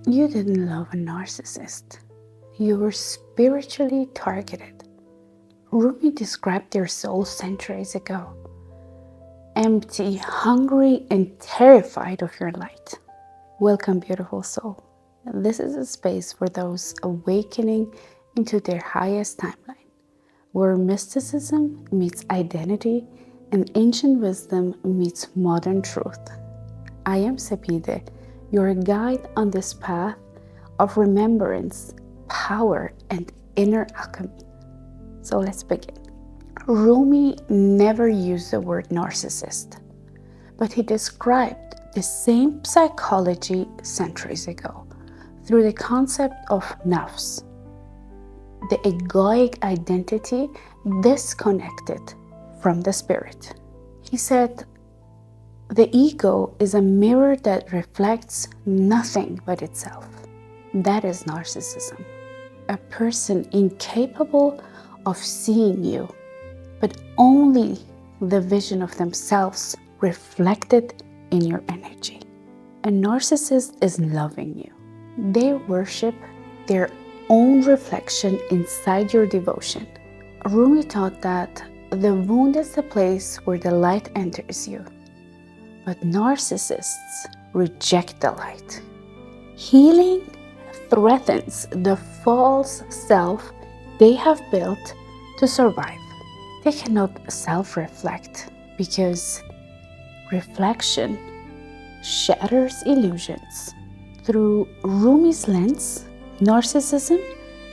You didn't love a narcissist. You were spiritually targeted. Rumi described their soul centuries ago. Empty, hungry, and terrified of your light. Welcome, beautiful soul. This is a space for those awakening into their highest timeline, where mysticism meets identity and ancient wisdom meets modern truth. I am Sepideh, your guide on this path of remembrance, power, and inner alchemy. So let's begin. Rumi never used the word narcissist, but he described the same psychology centuries ago through the concept of nafs, the egoic identity disconnected from the spirit. He said, the ego is a mirror that reflects nothing but itself. That is narcissism. A person incapable of seeing you, but only the vision of themselves reflected in your energy. A narcissist is loving you. They worship their own reflection inside your devotion. Rumi taught that the wound is the place where the light enters you, but narcissists reject the light. Healing threatens the false self they have built to survive. They cannot self-reflect because reflection shatters illusions. Through Rumi's lens, narcissism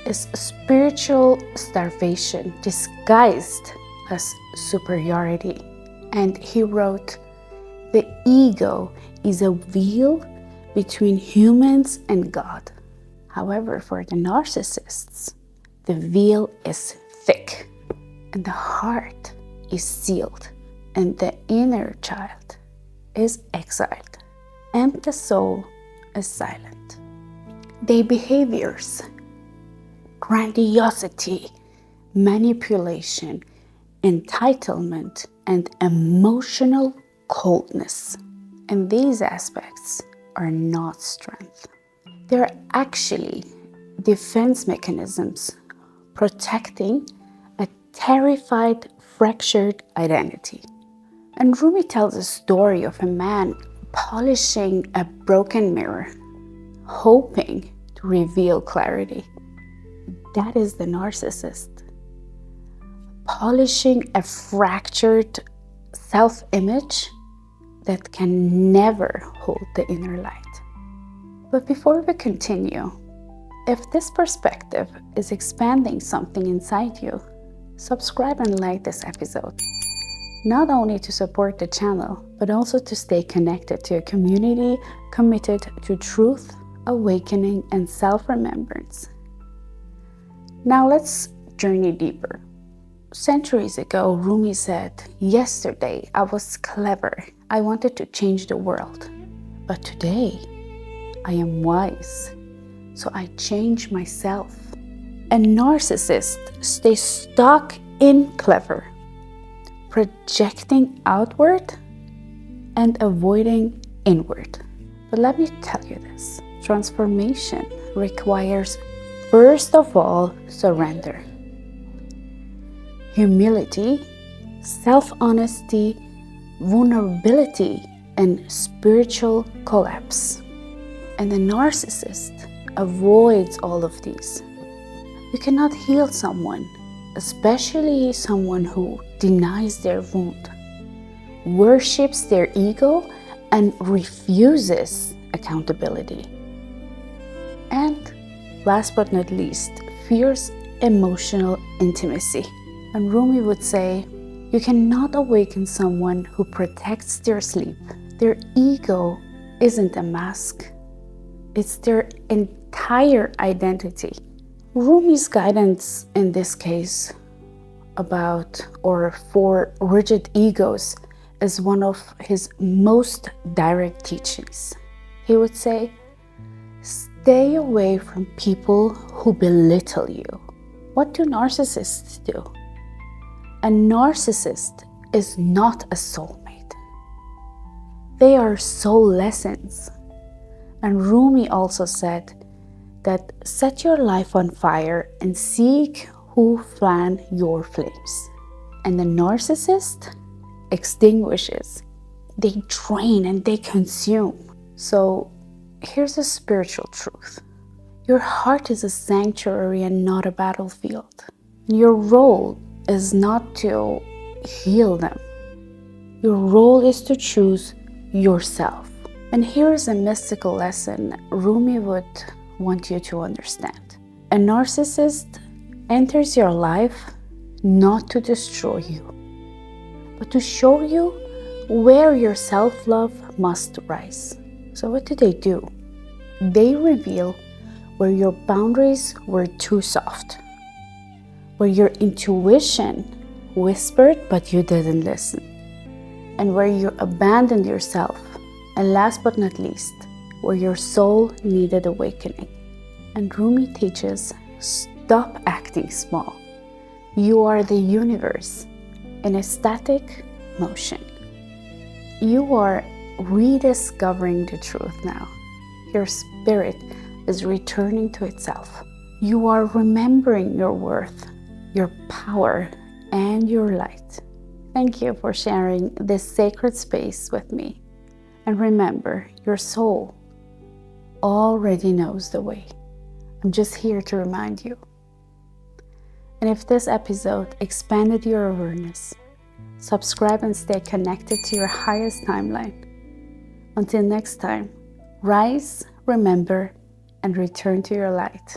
is spiritual starvation disguised as superiority. And he wrote, the ego is a veil between humans and God. However, for the narcissists, the veil is thick and the heart is sealed and the inner child is exiled and the soul is silent. Their behaviors, grandiosity, manipulation, entitlement, and emotional coldness. And these aspects are not strength. They're actually defense mechanisms protecting a terrified, fractured identity. And Rumi tells a story of a man polishing a broken mirror, hoping to reveal clarity. That is the narcissist. Polishing a fractured self-image that can never hold the inner light. But before we continue, if this perspective is expanding something inside you, subscribe and like this episode. Not only to support the channel, but also to stay connected to a community committed to truth, awakening, and self-remembrance. Now let's journey deeper. Centuries ago, Rumi said, yesterday I was clever. I wanted to change the world. But today, I am wise. So I change myself. A narcissist stays stuck in clever, projecting outward and avoiding inward. But let me tell you this, transformation requires, first of all, surrender. Humility, self-honesty, vulnerability, and spiritual collapse. And the narcissist avoids all of these. You cannot heal someone, especially someone who denies their wound, worships their ego, and refuses accountability. And last but not least, fears emotional intimacy. And Rumi would say, you cannot awaken someone who protects their sleep. Their ego isn't a mask. It's their entire identity. Rumi's guidance in this case about or for rigid egos is one of his most direct teachings. He would say, stay away from people who belittle you. What do narcissists do? A narcissist is not a soulmate. They are soul lessons. And Rumi also said that set your life on fire and seek who fan your flames. And the narcissist extinguishes. They drain and they consume. So here's a spiritual truth. Your heart is a sanctuary and not a battlefield. Your role is not to heal them. Your role is to choose yourself. And here's a mystical lesson Rumi would want you to understand. A narcissist enters your life not to destroy you, but to show you where your self-love must rise. So what do? They reveal where your boundaries were too soft, where your intuition whispered but you didn't listen, and where you abandoned yourself, and last but not least, where your soul needed awakening. And Rumi teaches, stop acting small. You are the universe in a static motion. You are rediscovering the truth now. Your spirit is returning to itself. You are remembering your worth, your power, and your light. Thank you for sharing this sacred space with me. And remember, your soul already knows the way. I'm just here to remind you. And if this episode expanded your awareness, subscribe and stay connected to your highest timeline. Until next time, rise, remember, and return to your light.